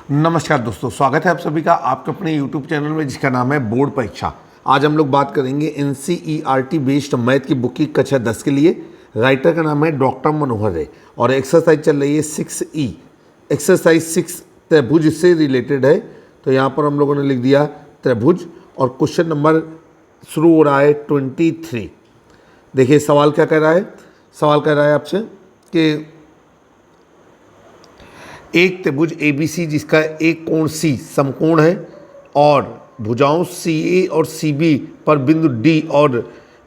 नमस्कार दोस्तों, स्वागत है आप सभी का आपके अपने YouTube चैनल में जिसका नाम है बोर्ड परीक्षा। आज हम लोग बात करेंगे NCERT बेस्ड मैथ की बुक की कक्षा 10 के लिए। राइटर का नाम है डॉक्टर मनोहर रे और एक्सरसाइज चल रही है 6E। एक्सरसाइज 6 त्रिभुज से रिलेटेड है, तो यहाँ पर हम लोगों ने लिख दिया त्रिभुज और क्वेश्चन नंबर शुरू हो रहा है 23। देखिए सवाल क्या कह रहा है। सवाल कह रहा है आपसे कि एक त्रिभुज ABC जिसका एक कोण C समकोण है और भुजाओं CA और CB पर बिंदु D और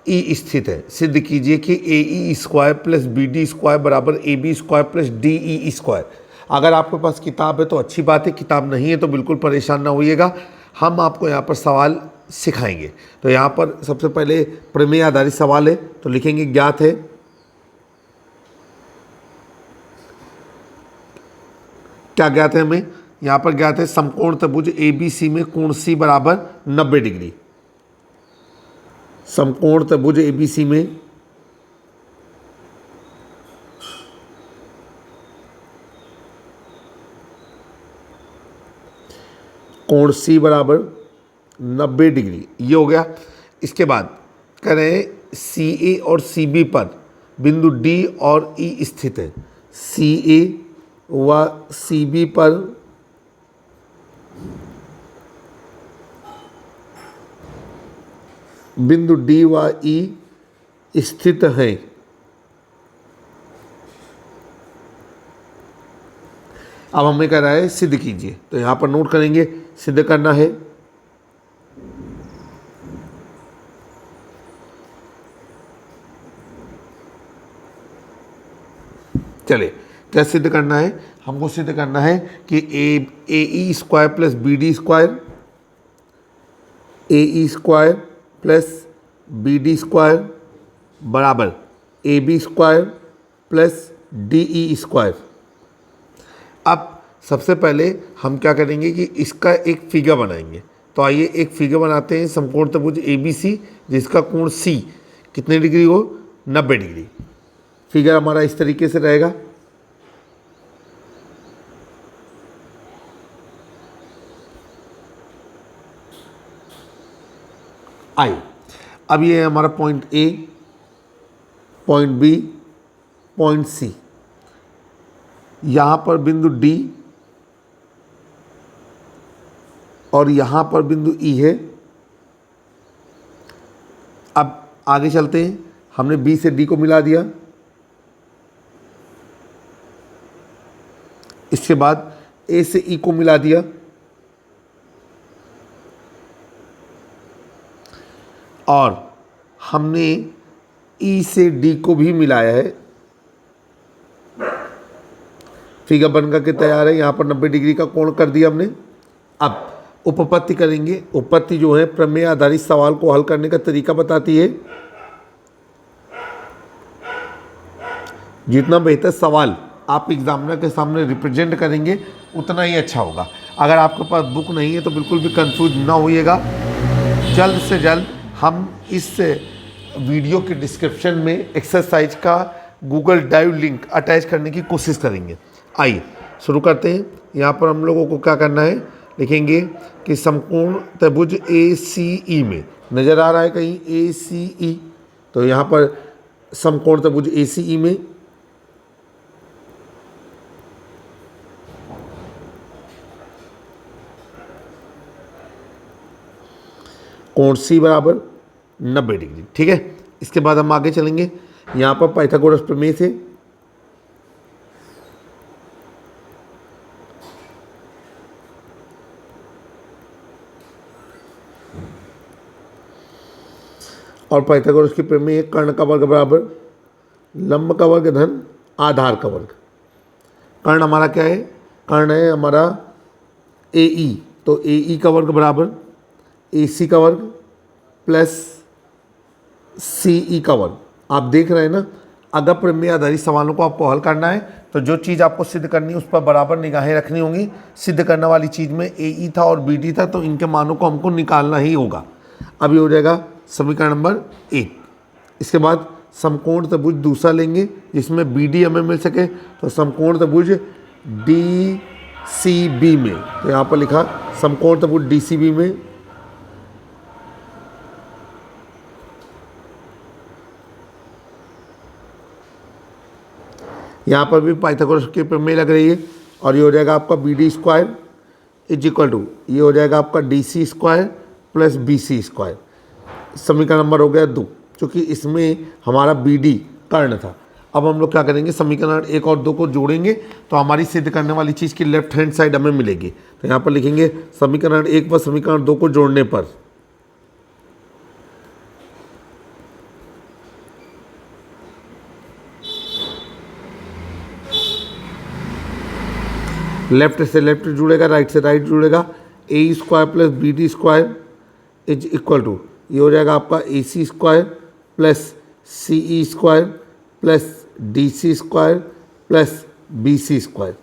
E स्थित है, सिद्ध कीजिए कि AE square plus BD square बराबर AB square plus DE square. अगर आपके पास किताब है तो अच्छी बात है, किताब नहीं है तो बिल्कुल परेशान ना होइएगा, हम आपको यहाँ पर सवाल सिखाएंगे। तो यहाँ पर सबसे पहले प्रमेय आधारित सवाल है, तो लिखेंगे ज्ञात है। क्या ज्ञात है हमें? यहाँ पर ज्ञात है समकोण त्रिभुज ABC में कोण C बराबर 90 डिग्री। समकोण त्रिभुज ABC में कोण C बराबर 90 डिग्री, ये हो गया। इसके बाद कह रहे हैं CA और CB पर बिंदु D और E स्थित है। CA व CB पर बिंदु D व E स्थित है। अब हमें कह रहा है सिद्ध कीजिए, तो यहाँ पर नोट करेंगे सिद्ध करना है। चलिए क्या सिद्ध करना है? हमको सिद्ध करना है कि AE square plus BD square, AE square plus BD square बराबर AB square plus DE square. अब सबसे पहले हम क्या करेंगे कि इसका एक फिगर बनाएंगे। तो आइए एक फिगर बनाते हैं। समकोण त्रिभुज ABC जिसका कोण C कितने डिग्री हो? 90 डिग्री। फिगर हमारा इस तरीके से रहेगा। आइए अब ये है हमारा point A, point B, point C। यहाँ पर बिंदु D और यहाँ पर बिंदु E है। अब आगे चलते हैं। हमने B से D को मिला दिया। इसके बाद A से E को मिला दिया और हमने E से D को भी मिलाया है। फिगर बन करके तैयार है। यहाँ पर 90 डिग्री का कोण कर दिया हमने। अब उपपत्ति करेंगे। उपपत्ति जो है प्रमेय आधारित सवाल को हल करने का तरीका बताती है। जितना बेहतर सवाल आप एग्जामिनर के सामने रिप्रेजेंट करेंगे उतना ही अच्छा होगा। अगर आपके पास बुक नहीं है तो बिल्कुल भी कंफ्यूज ना होइएगा। जल्द से जल्द हम इस वीडियो के डिस्क्रिप्शन में एक्सरसाइज का गूगल ड्राइव लिंक अटैच करने की कोशिश करेंगे। आइए शुरू करते हैं। यहाँ पर हम लोगों को क्या करना है, लिखेंगे कि समकोण त्रिभुज ACE में, नज़र आ रहा है कहीं ACE, तो यहाँ पर समकोण त्रिभुज ACE में कोण C बराबर 90 डिग्री। ठीक है। इसके बाद हम आगे चलेंगे। यहाँ पर पाइथागोरस प्रमेय से और पाइथागोरस की प्रमेय है कर्ण का वर्ग बराबर लंब का वर्ग धन आधार का वर्ग। कर्ण हमारा क्या है? कर्ण है हमारा AE, तो AE का वर्ग बराबर AC का वर्ग प्लस CE का वर्ग। आप देख रहे हैं ना, अगर प्रमेय आधारित सवालों को आपको हल करना है तो जो चीज़ आपको सिद्ध करनी है उस पर बराबर निगाहें रखनी होंगी। सिद्ध करने वाली चीज़ में AE था और BD था, तो इनके मानों को हमको निकालना ही होगा। अभी हो जाएगा समीकरण नंबर 1। इसके बाद समकोण त्रिभुज दूसरा लेंगे जिसमें BD हमें मिल सके, तो समकोण त्रिभुज सी बी में, तो यहाँ पर लिखा समकोण त्रिभुज डी सी बी में यहाँ पर भी पाइथागोरस की प्रमेय लग रही है और ये हो जाएगा आपका B D square is equal to, ये हो जाएगा आपका D C square plus B C square. समीकरण नंबर हो गया 2, क्योंकि इसमें हमारा बी डी कर्ण था। अब हम लोग क्या करेंगे, समीकरण 1 और 2 को जोड़ेंगे तो हमारी सिद्ध करने वाली चीज़ की लेफ्ट हैंड साइड हमें मिलेगी। तो यहाँ पर लिखेंगे समीकरण 1 व समीकरण 2 को जोड़ने पर लेफ्ट से लेफ्ट जुड़ेगा, राइट से राइट जुड़ेगा। A square plus B D square is equal to, ये हो जाएगा आपका A C square plus C E square plus D C square plus B C square.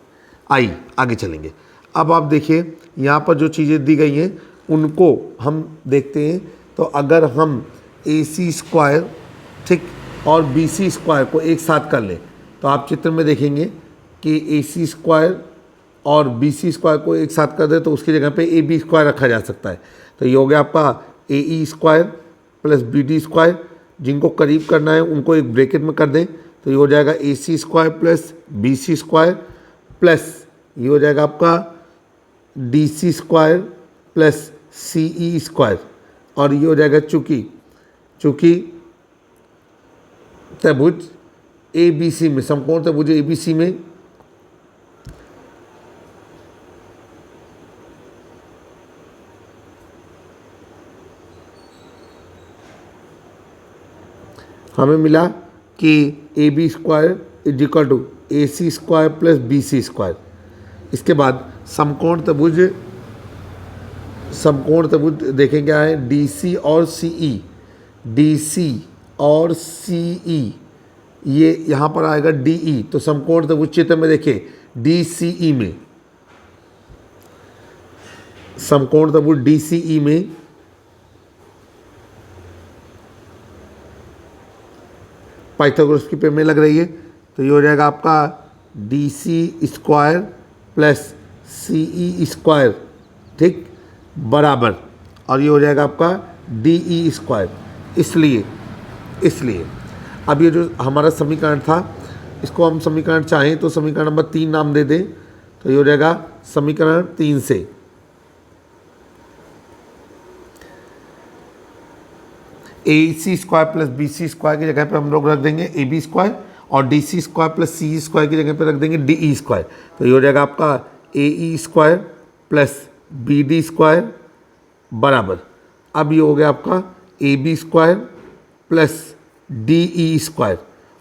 आगे चलेंगे। अब आप देखिए यहाँ पर जो चीज़ें दी गई हैं उनको हम देखते हैं। तो अगर हम ए सी स्क्वायर ठीक और बी सी स्क्वायर को एक साथ कर लें तो आप चित्र में देखेंगे कि ए सी स्क्वायर और बी सी स्क्वायर को एक साथ कर दें तो उसकी जगह पे ए बी स्क्वायर रखा जा सकता है। तो ये हो गया आपका A E square plus B D square. जिनको करीब करना है उनको एक ब्रैकेट में कर दें तो ये हो जाएगा A C square plus B C square plus ये हो जाएगा आपका D C square plus C E square. और ये हो जाएगा चूँकि त्रिभुज ए बी सी में, समकोण त्रिभुज ए बी सी में हमें मिला कि A B square is equal to A C square plus B C square. इसके बाद समकोण त्रिभुज देखें क्या है, डी सी और सी ई, डी सी और सी ई, ये यहाँ पर आएगा डी ई। तो समकोण त्रिभुज चित्र में देखिए डी सी ई में, समकोण त्रिभुज डी सी ई में पाइथागोरस की प्रमेय लग रही है। तो ये हो जाएगा आपका D C square plus C E square ठीक बराबर, और ये हो जाएगा आपका डी ई स्क्वायर। इसलिए अब ये जो हमारा समीकरण था इसको हम समीकरण चाहें तो समीकरण नंबर 3 नाम दे दें। तो ये हो जाएगा समीकरण 3 से A C square plus B C square की जगह पे हम लोग रख देंगे ए बी स्क्वायर और D C square plus C square की जगह पे रख देंगे डी ई स्क्वायर। तो ये हो जाएगा आपका A E square plus B D square बराबर, अब ये हो गया आपका A B square plus D E square,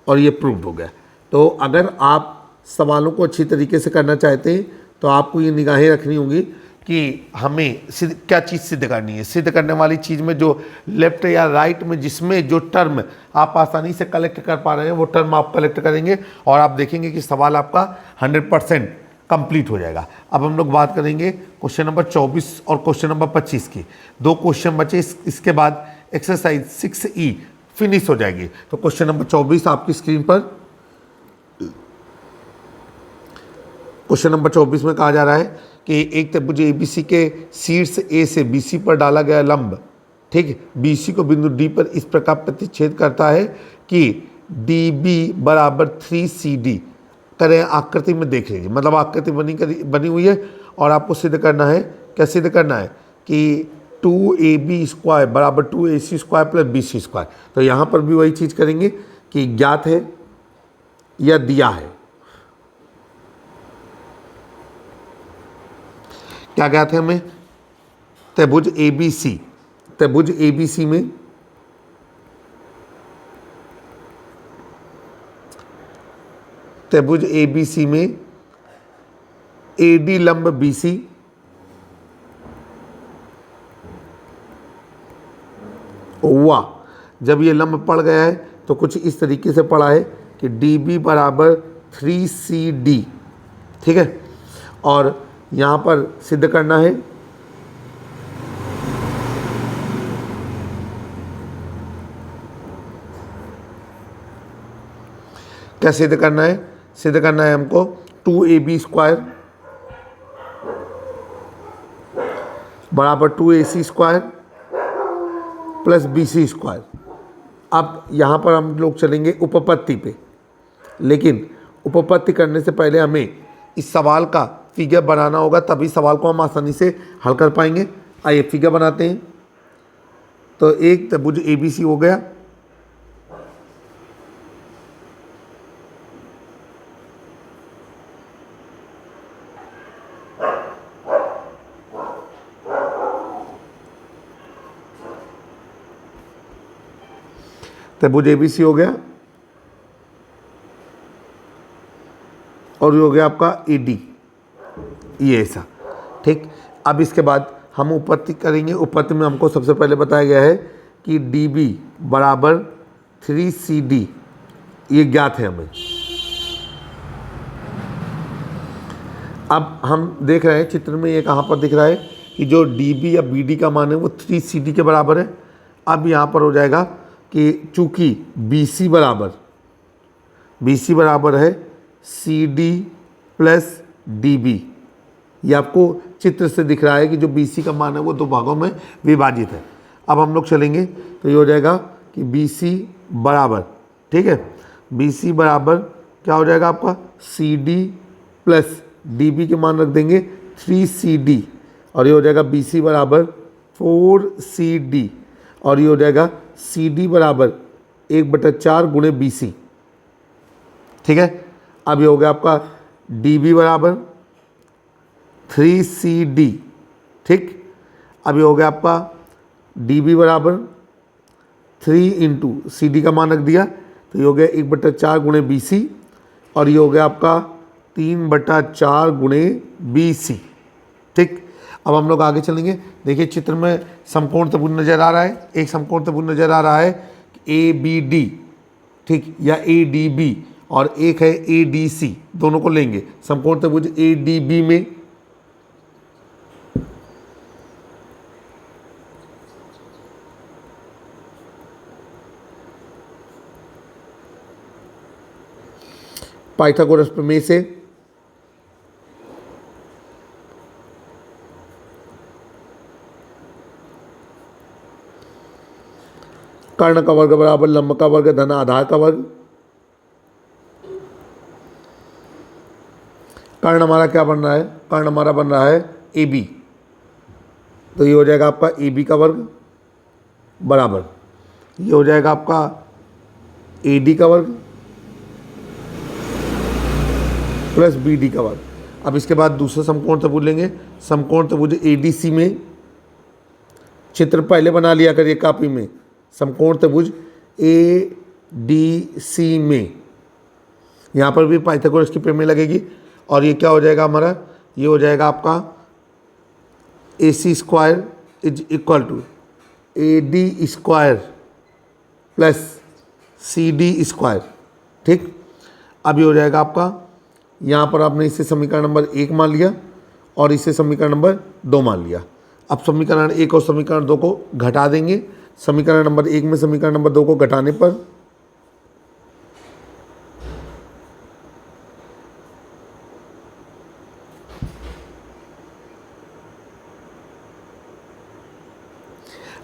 और ये प्रूव्ड हो गया। तो अगर आप सवालों को अच्छी तरीके से करना चाहते हैं तो आपको ये निगाहें रखनी होंगी कि हमें क्या चीज़ सिद्ध करनी है। सिद्ध करने वाली चीज़ में जो लेफ्ट या राइट में जिसमें जो टर्म आप आसानी से कलेक्ट कर पा रहे हैं वो टर्म आप कलेक्ट करेंगे और आप देखेंगे कि सवाल आपका 100% कंप्लीट हो जाएगा। अब हम लोग बात करेंगे क्वेश्चन नंबर 24 और क्वेश्चन नंबर 25 की। 2 क्वेश्चन बचे, इसके बाद एक्सरसाइज 6E फिनिश हो जाएगी। तो क्वेश्चन नंबर 24 आपकी स्क्रीन पर, क्वेश्चन नंबर 24 में कहा जा रहा है कि एक त्रिभुज एबीसी के शीर्ष ए से बीसी पर डाला गया लंब ठीक बीसी को बिंदु डी पर इस प्रकार प्रतिच्छेद करता है कि डी बी बराबर 3CD करें। आकृति में देख लीजिए, मतलब आकृति बनी हुई है और आपको सिद्ध करना है। क्या सिद्ध करना है कि 2AB स्क्वायर बराबर 2AC square plus BC square. तो यहाँ पर भी वही चीज़ करेंगे कि ज्ञात है या दिया है। क्या ज्ञात है हमें, त्रिभुज ABC, त्रिभुज ABC में त्रिभुज ABC में AD लंब BC हुआ। जब ये लंब पड़ गया है तो कुछ इस तरीके से पड़ा है कि DB बराबर 3CD ठीक है। और यहाँ पर सिद्ध करना है क्या सिद्ध करना है, सिद्ध करना है हमको 2AB स्क्वायर बराबर 2ac² प्लस bc²। अब यहाँ पर हम लोग चलेंगे उपपत्ति पे, लेकिन उपपत्ति करने से पहले हमें इस सवाल का फिगर बनाना होगा, तभी सवाल को हम आसानी से हल कर पाएंगे। आइए फिगर बनाते हैं। तो एक त्रिभुज ABC हो गया, त्रिभुज ABC हो गया, और ये हो गया आपका AD, ये ऐसा। ठीक, अब इसके बाद हम उपपत्ति करेंगे। उपपत्ति में हमको सबसे पहले बताया गया है कि DB बराबर 3CD, ये ज्ञात है हमें। अब हम देख रहे हैं चित्र में, ये कहाँ पर दिख रहा है कि जो DB या BD का मान है वो 3CD के बराबर है। अब यहाँ पर हो जाएगा कि चूँकि BC बराबर है CD प्लस DB, ये आपको चित्र से दिख रहा है कि जो BC का मान है वो दो भागों में विभाजित है। अब हम लोग चलेंगे तो ये हो जाएगा कि BC बराबर, ठीक है, BC बराबर क्या हो जाएगा आपका CD प्लस DB के मान रख देंगे 3CD, और ये हो जाएगा BC बराबर 4CD, और ये हो जाएगा CD बराबर 1/4 गुणे BC। ठीक है, अब ये हो गया आपका DB बराबर 3CD। ठीक, अब ये हो गया आपका DB बराबर 3 इंटू CD का मान रख दिया, तो ये हो गया 1/4 गुणे BC, और ये हो गया आपका 3/4 गुणे BC। ठीक, अब हम लोग आगे चलेंगे। देखिए चित्र में समकोण त्रिभुज नज़र आ रहा है, एक समकोण त्रिभुज नज़र आ रहा है ABD, ठीक, या ADB, और एक है ADC। दोनों को लेंगे समकोण त्रिभुज ADB में पाइथागोरस प्रमेय से कर्ण का वर्ग बराबर लंब का वर्ग धन आधार का वर्ग। कर्ण हमारा क्या बन रहा है, कर्ण हमारा बन रहा है AB, तो ये हो जाएगा आपका AB का वर्ग बराबर, ये हो जाएगा आपका AD का वर्ग प्लस BD का वर्ग। अब इसके बाद दूसरा समकोण त्रिभुज लेंगे, समकोण त्रिभुज ADC में चित्र पहले बना लिया करिए कॉपी में। समकोण त्रिभुज ADC में यहाँ पर भी पाइथागोरस की प्रमेय लगेगी, और ये क्या हो जाएगा हमारा, ये हो जाएगा आपका AC² is equal to AD² plus CD²। ठीक, अब ये हो जाएगा आपका, यहाँ पर आपने इसे समीकरण नंबर 1 मान लिया और इसे समीकरण नंबर 2 मान लिया। अब समीकरण 1 और समीकरण 2 को घटा देंगे। समीकरण नंबर 1 में समीकरण नंबर 2 को घटाने पर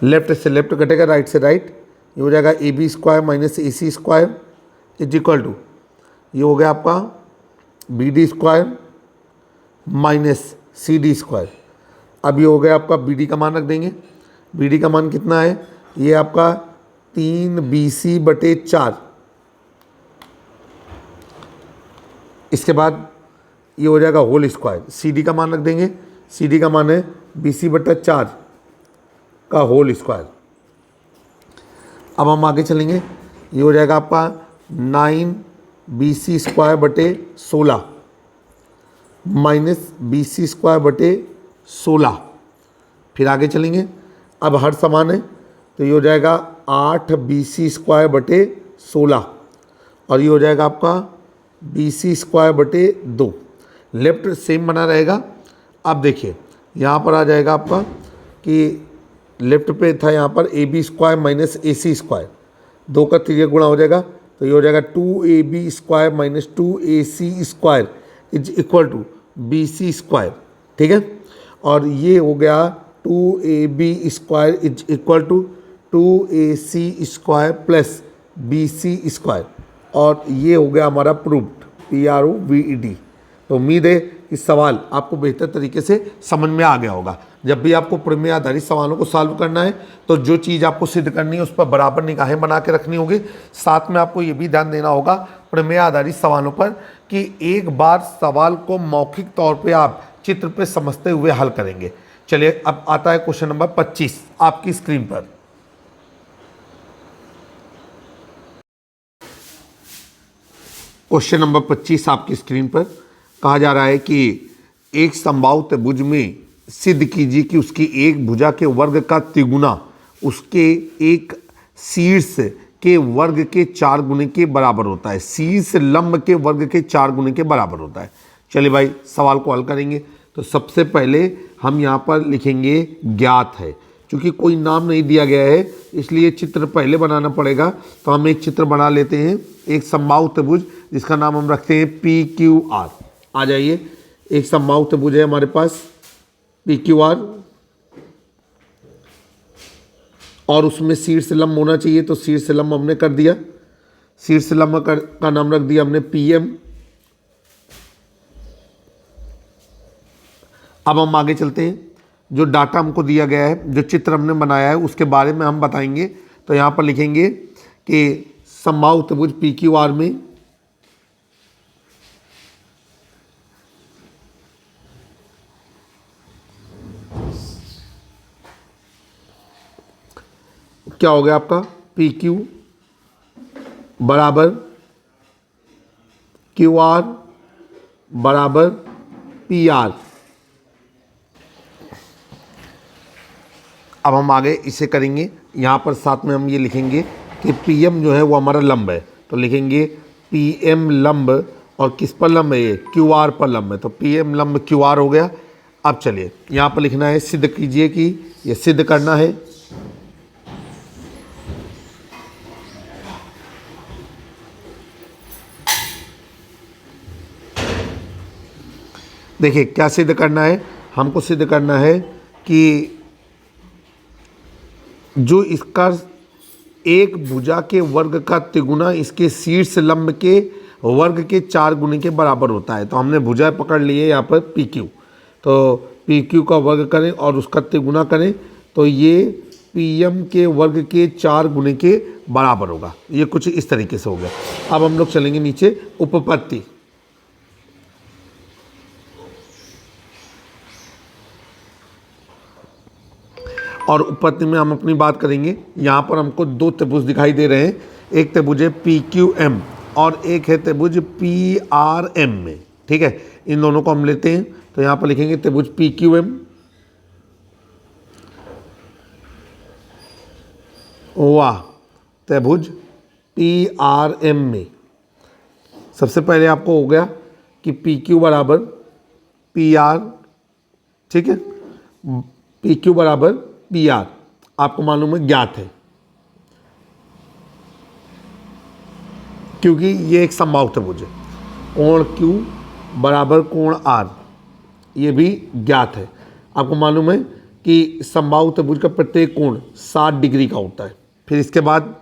लेफ्ट से लेफ्ट घटेगा, राइट से राइट, ये हो जाएगा AB² minus AC² is equal to, ये हो गया आपका BD² माइनस CD²। अब ये हो गया आपका BD का मान रख देंगे। BD का मान कितना है, ये आपका 3BC/4। इसके बाद ये हो जाएगा होल स्क्वायर। CD का मान रख देंगे, CD का मान है BC/4 का होल स्क्वायर। अब हम आगे चलेंगे, ये हो जाएगा आपका 9BC²/16 माइनस BC²/16। फिर आगे चलेंगे, अब हर समान है तो ये हो जाएगा 8BC²/16, और ये हो जाएगा आपका BC²/2। लेफ्ट सेम बना रहेगा। अब देखिए यहाँ पर आ जाएगा आपका कि लेफ्ट पे था यहाँ पर AB² माइनस AC², 2 का 3 गुणा हो जाएगा, तो ये हो जाएगा 2AB² minus 2AC² is equal to BC²। ठीक है, और ये हो गया 2ab² is equal to 2ac² plus bc², और ये हो गया हमारा प्रूव्ड, PROVED। तो उम्मीद है कि सवाल आपको बेहतर तरीके से समझ में आ गया होगा। जब भी आपको प्रमेय आधारित सवालों को सॉल्व करना है तो जो चीज़ आपको सिद्ध करनी है उस पर बराबर निगाहें बना के रखनी होगी। साथ में आपको ये भी ध्यान देना होगा प्रमेय आधारित सवालों पर कि एक बार सवाल को मौखिक तौर पे आप चित्र पे समझते हुए हल करेंगे। चलिए अब आता है क्वेश्चन नंबर 25 आपकी स्क्रीन पर। क्वेश्चन नंबर 25 आपकी स्क्रीन पर कहा जा रहा है कि एक समबाहु त्रिभुज में सिद्ध कीजिए कि उसकी एक भुजा के वर्ग का तिगुना उसके एक शीर्ष के वर्ग के 4 गुने के बराबर होता है। शीर्ष लंब के वर्ग के 4 गुने के बराबर होता है। चलिए भाई सवाल को हल करेंगे। तो सबसे पहले हम यहाँ पर लिखेंगे ज्ञात है। चूँकि कोई नाम नहीं दिया गया है इसलिए चित्र पहले बनाना पड़ेगा। तो हम एक चित्र बना लेते हैं, एक समबाहु त्रिभुज जिसका नाम हम रखते हैं PQR। आ जाइए, एक समबाहु त्रिभुज है हमारे पास PQR और उसमें शीर्ष लंब होना चाहिए। तो शीर्ष लंब हमने कर दिया, शीर्ष लंब का नाम रख दिया हमने PM। अब हम आगे चलते हैं। जो डाटा हमको दिया गया है, जो चित्र हमने बनाया है उसके बारे में हम बताएंगे। तो यहाँ पर लिखेंगे कि समबाहु त्रिभुज PQR में क्या हो गया आपका PQ बराबर QR बराबर PR। अब हम आगे इसे करेंगे। यहाँ पर साथ में हम ये लिखेंगे कि PM जो है वो हमारा लंब है। तो लिखेंगे PM लंब, और किस पर लंब है ये? QR पर लंब है। तो PM लंब QR हो गया। अब चलिए यहाँ पर लिखना है सिद्ध कीजिए कि ये सिद्ध करना है। देखिए क्या सिद्ध करना है, हमको सिद्ध करना है कि जो इसका एक भुजा के वर्ग का तिगुना इसके शीर्ष लंब के वर्ग के 4 गुने के बराबर होता है। तो हमने भुजा पकड़ लिए यहाँ पर PQ। तो PQ का वर्ग करें और उसका तिगुना करें तो ये PM के वर्ग के 4 गुने के बराबर होगा। ये कुछ इस तरीके से हो गया। अब हम लोग चलेंगे नीचे उपपत्ति। और उपपत्ति में हम अपनी बात करेंगे। यहाँ पर हमको 2 त्रिभुज दिखाई दे रहे हैं। एक त्रिभुज है PQM और एक है त्रिभुज PRM में। ठीक है, इन दोनों को हम लेते हैं। तो यहाँ पर लिखेंगे त्रिभुज PQM वाह त्रिभुज PRM में। सबसे पहले आपको हो गया कि PQ बराबर PR। ठीक है, PQ बराबर PR आपको मालूम है ज्ञात है, क्योंकि ये एक समबाहु त्रिभुज है। कोण Q बराबर कोण R ये भी ज्ञात है। आपको मालूम है कि समबाहु त्रिभुज का प्रत्येक कोण 60 डिग्री का होता है। फिर इसके बाद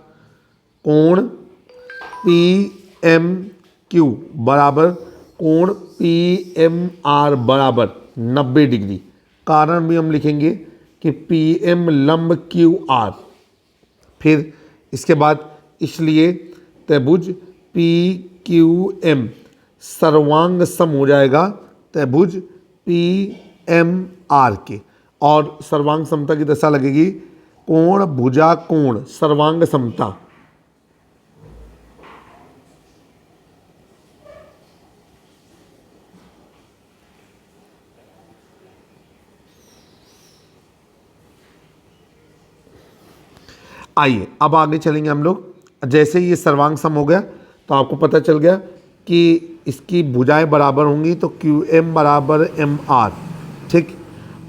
कोण PMQ बराबर कोण PMR बराबर 90 डिग्री। कारण भी हम लिखेंगे कि PM लंब QR। फिर इसके बाद इसलिए त्रिभुज PQM सर्वांग सम हो जाएगा त्रिभुज PMR के। और सर्वांग समता की दशा लगेगी कोण भुजा कोण सर्वांग समता। आइए अब आगे चलेंगे हम लोग। जैसे ये सर्वांग सम हो गया तो आपको पता चल गया कि इसकी भुजाएं बराबर होंगी। तो QM बराबर MR। ठीक,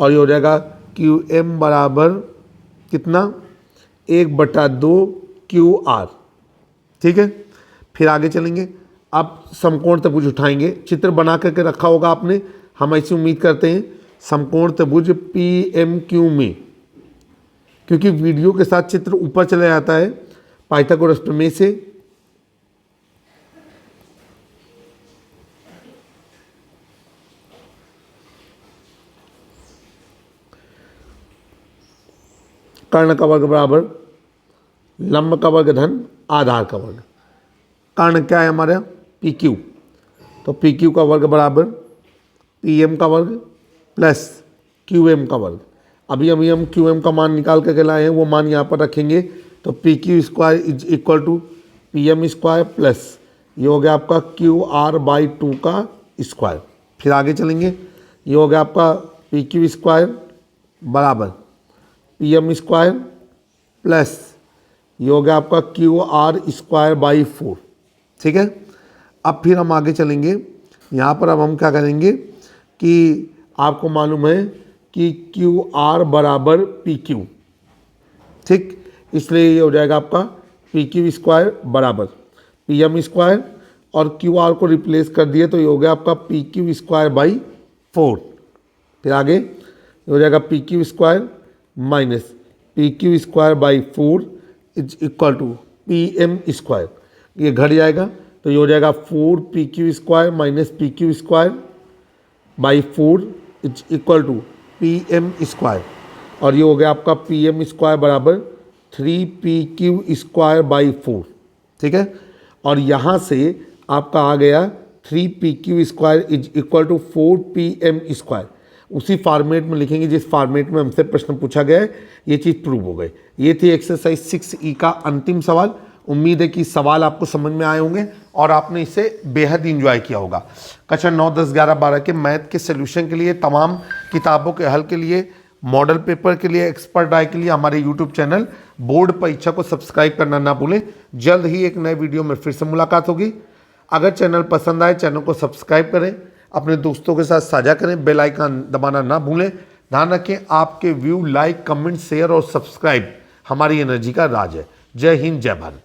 और ये हो जाएगा QM बराबर कितना 1/2 QR। ठीक है, फिर आगे चलेंगे। अब समकोण त्रिभुज उठाएंगे। चित्र बना करके रखा होगा आपने, हम ऐसी उम्मीद करते हैं समकोण त्रिभुज PMQ में, क्योंकि वीडियो के साथ चित्र ऊपर चला जाता है पाइथागोरस प्रमेय से, कर्ण का वर्ग बराबर लंब का वर्ग धन आधार का वर्ग। कर्ण क्या है हमारा PQ, तो PQ का वर्ग बराबर PM का वर्ग प्लस QM का वर्ग। अभी हम QM का मान निकाल करके लाए हैं, वो मान यहाँ पर रखेंगे। तो PQ square is equal to PM square plus ये हो गया आपका QR/2 का स्क्वायर। फिर आगे चलेंगे, ये हो गया आपका PQ स्क्वायर बराबर PM स्क्वायर प्लस ये हो गया आपका QR²/4। ठीक है, अब फिर हम आगे चलेंगे। यहाँ पर अब हम क्या करेंगे कि आपको मालूम है कि QR बराबर PQ, ठीक, इसलिए ये हो जाएगा आपका PQ स्क्वायर बराबर PM स्क्वायर और QR को रिप्लेस कर दिए तो ये हो गया आपका PQ²/4। फिर आगे ये हो जाएगा PQ square minus PQ²/4 is equal to PM square. ये घट जाएगा तो ये हो जाएगा 4PQ square minus PQ²/4 is equal to PM square. और ये हो गया आपका PM स्क्वायर बराबर 3PQ²/4। ठीक है, और यहाँ से आपका आ गया 3PQ square is equal to 4PM square. उसी फॉर्मेट में लिखेंगे जिस फॉर्मेट में हमसे प्रश्न पूछा गया है। ये चीज़ प्रूव हो गई। ये थी एक्सरसाइज 6E का अंतिम सवाल। उम्मीद है कि सवाल आपको समझ में आए होंगे और आपने इसे बेहद इंजॉय किया होगा। कक्षा 9, 10, 11, 12 के मैथ के सोल्यूशन के लिए, तमाम किताबों के हल के लिए, मॉडल पेपर के लिए, एक्सपर्ट राय के लिए हमारे यूट्यूब चैनल बोर्ड परीक्षा को सब्सक्राइब करना ना भूलें। जल्द ही एक नए वीडियो में फिर से मुलाकात होगी। अगर चैनल पसंद आए चैनल को सब्सक्राइब करें, अपने दोस्तों के साथ साझा करें, बेल आइकन दबाना ना भूलें। ध्यान रखें, आपके व्यू, लाइक, कमेंट, शेयर और सब्सक्राइब हमारी एनर्जी का राज है। जय हिंद, जय भारत।